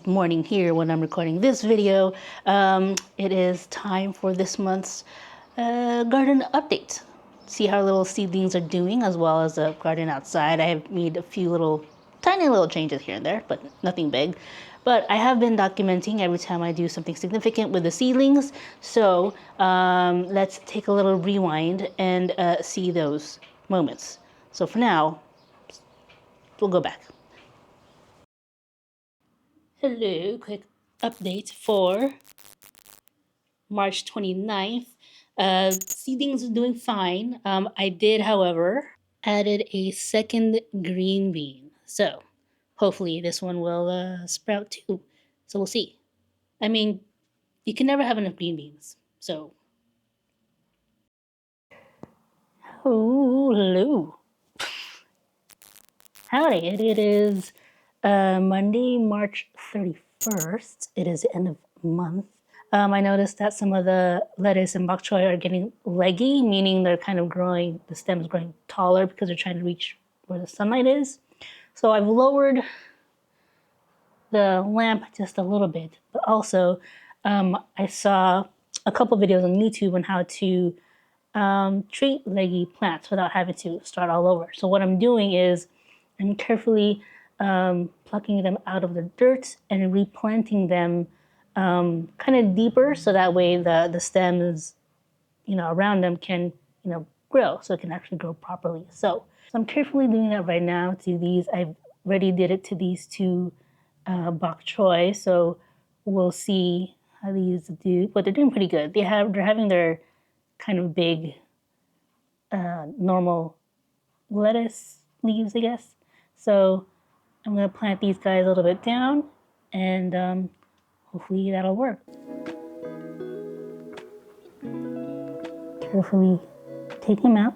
least morning here when I'm recording this video. It is time for this month's garden update. See how little seedlings are doing, as well as the garden outside. I have made a few tiny little changes here and there, but nothing big. But I have been documenting every time I do something significant with the seedlings. So let's take a little rewind and see those moments. So for now, we'll go back. Hello, quick update for March 29th. Seedlings are doing fine. I did, however, added a second green bean. So hopefully this one will sprout too. So we'll see. I mean, you can never have enough green beans. So, hello. Howdy, it is Monday, March 31st. It is the end of the month. I noticed that some of the lettuce and bok choy are getting leggy, meaning they're kind of growing, the stem's growing taller because they're trying to reach where the sunlight is. So I've lowered the lamp just a little bit, but also I saw a couple videos on YouTube on how to treat leggy plants without having to start all over. So what I'm doing is I'm carefully plucking them out of the dirt and replanting them kind of deeper, so that way the stems, around them can, grow, so it can actually grow properly. So I'm carefully doing that right now to these. I already did it to these two bok choy, so we'll see how these do. But they're doing pretty good. They're having their kind of big normal lettuce leaves, I guess. So I'm gonna plant these guys a little bit down, and hopefully that'll work. Carefully take them out.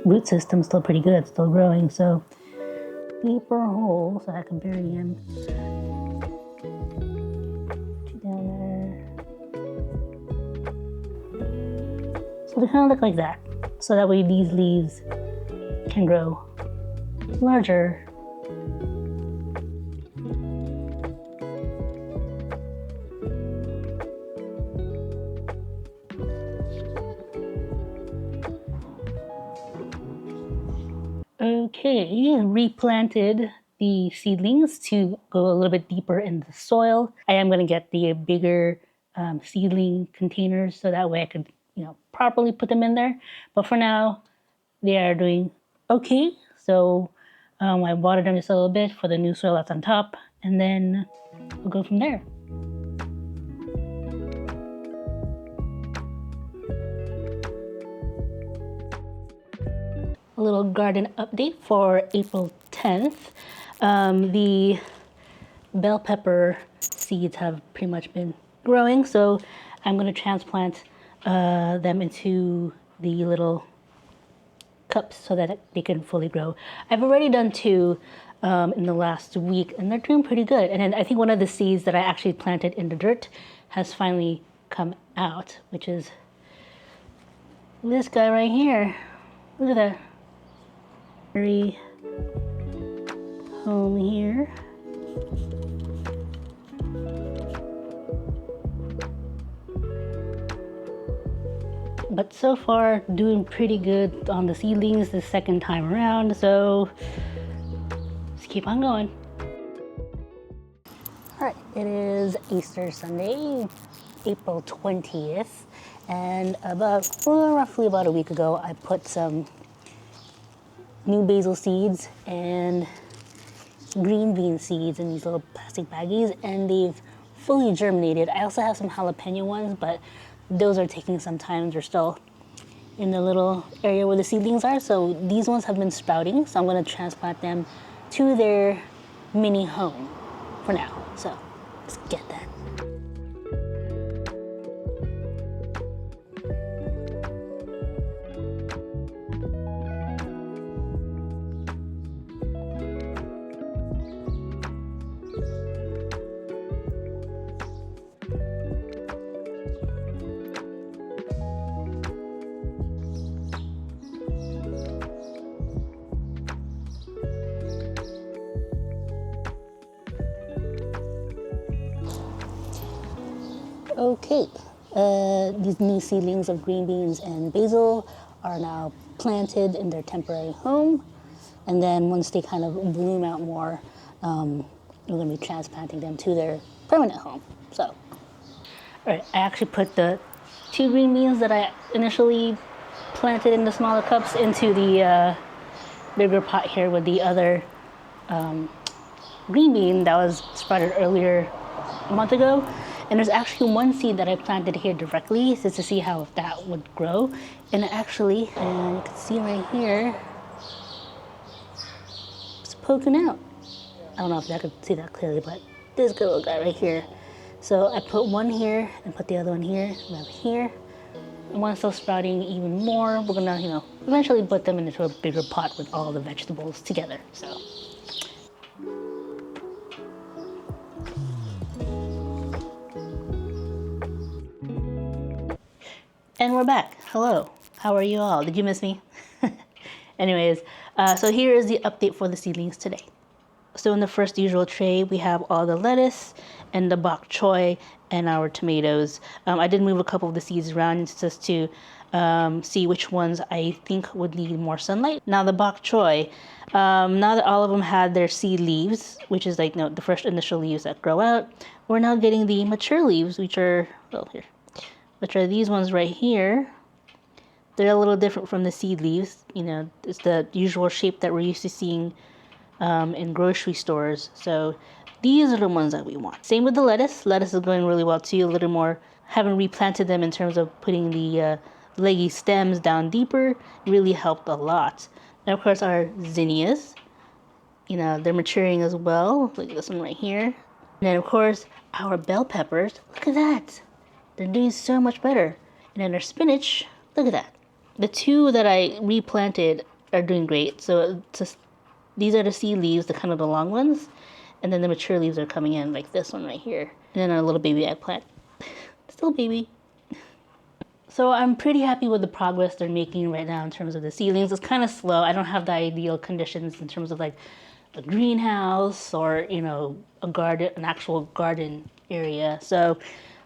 Root system's still pretty good, still growing, so deeper hole so I can bury him. Put you down there. So they kind of look like that. So that way these leaves can grow larger. Okay, replanted the seedlings to go a little bit deeper in the soil. I am going to get the bigger seedling containers so that way I could, properly put them in there. But for now, they are doing okay. So I watered them just a little bit for the new soil that's on top, and then we'll go from there. A little garden update for April 10th. The bell pepper seeds have pretty much been growing, so I'm going to transplant them into the little cups so that they can fully grow. I've already done two in the last week, and they're doing pretty good. And then I think one of the seeds that I actually planted in the dirt has finally come out, which is this guy right here. Look at that. Very home here. But so far, doing pretty good on the seedlings the second time around, so let's keep on going. All right, it is Easter Sunday, April 20th, and roughly about a week ago, I put some new basil seeds and green bean seeds in these little plastic baggies, and they've fully germinated. I also have some jalapeno ones, but those are taking some time. They're still in the little area where the seedlings are. So these ones have been sprouting, so I'm going to transplant them to their mini home for now. So let's get that. Okay, these new seedlings of green beans and basil are now planted in their temporary home. And then once they kind of bloom out more, we're going to be transplanting them to their permanent home. So, all right, I actually put the 2 green beans that I initially planted in the smaller cups into the bigger pot here with the other green bean that was sprouted earlier a month ago. And there's actually one seed that I planted here directly just to see how that would grow. And actually, and you can see right here, it's poking out. I don't know if I could see that clearly, but this good little guy right here. So I put one here and put the other one here, and here. And once they're sprouting even more, we're gonna, eventually put them into a bigger pot with all the vegetables together. So. And we're back. Hello. How are you all? Did you miss me? Anyways, so here is the update for the seedlings today. So in the first usual tray, we have all the lettuce and the bok choy and our tomatoes. I did move a couple of the seeds around just to see which ones I think would need more sunlight. Now the bok choy, now that all of them had their seed leaves, which is like the first initial leaves that grow out, we're now getting the mature leaves, which are, well, here, which are these ones right here. They're a little different from the seed leaves. It's the usual shape that we're used to seeing in grocery stores. So these are the ones that we want. Same with the lettuce. Lettuce is going really well too. A little more, haven't replanted them in terms of putting the leggy stems down deeper. Really helped a lot. And of course our zinnias, they're maturing as well. Look at this one right here. And then of course our bell peppers. Look at that. They're doing so much better. And then our spinach, look at that. The 2 that I replanted are doing great. So these are the seed leaves, the kind of the long ones. And then the mature leaves are coming in, like this one right here. And then our little baby eggplant. Still baby. So I'm pretty happy with the progress they're making right now in terms of the seedlings. It's kind of slow. I don't have the ideal conditions in terms of like a greenhouse or, a garden, an actual garden area. So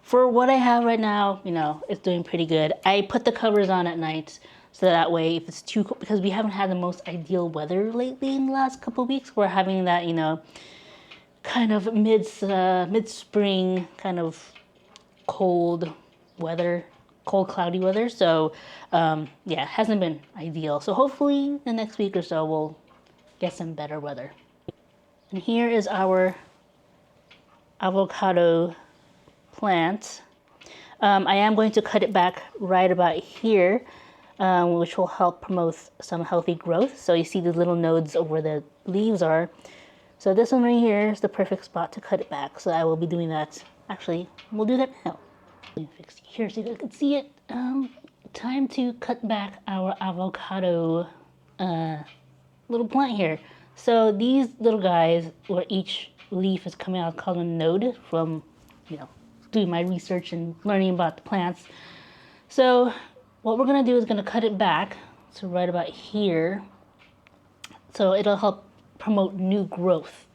for what I have right now, it's doing pretty good. I put the covers on at night so that way if it's too cold, because we haven't had the most ideal weather lately in the last couple of weeks. We're having that, kind of mid-spring kind of cold weather, cold cloudy weather. So yeah, it hasn't been ideal. So hopefully the next week or so we'll get some better weather. And here is our avocado plant. I am going to cut it back right about here, which will help promote some healthy growth. So you see the little nodes of where the leaves are. So this one right here is the perfect spot to cut it back. So I will be doing that. Actually, we'll do that now. Fix it here so you guys can see it. Time to cut back our avocado little plant here. So these little guys, where each leaf is coming out called a node from, doing my research and learning about the plants. So what we're gonna do is gonna cut it back to right about here. So it'll help promote new growth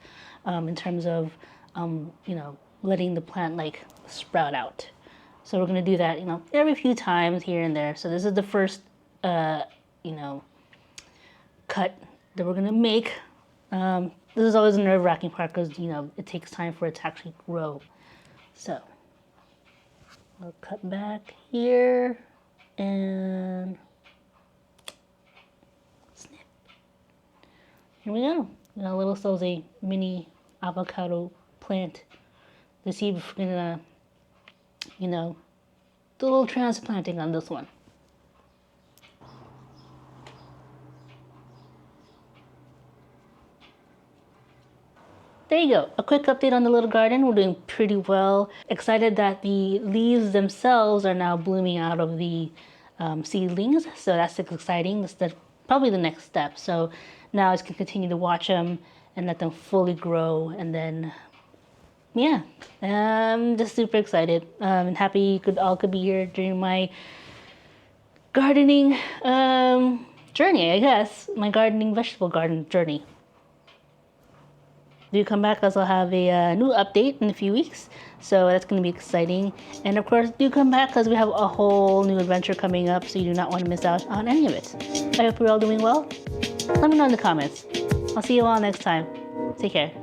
in terms of, letting the plant like sprout out. So we're gonna do that, every few times here and there. So this is the first, cut that we're gonna make. This is always a nerve-wracking part because, it takes time for it to actually grow. So I'll cut back here and snip. Here we go. A little so a mini avocado plant. Let's see if we're gonna, do a little transplanting on this one. There you go, a quick update on the little garden. We're doing pretty well. Excited that the leaves themselves are now blooming out of the seedlings. So that's exciting. That's probably the next step. So now I can continue to watch them and let them fully grow. And then, yeah, I'm just super excited and happy you could be here during my gardening journey, I guess. My vegetable garden journey. Do come back because I'll have a new update in a few weeks. So that's going to be exciting. And of course, do come back because we have a whole new adventure coming up. So you do not want to miss out on any of it. I hope you're all doing well. Let me know in the comments. I'll see you all next time. Take care.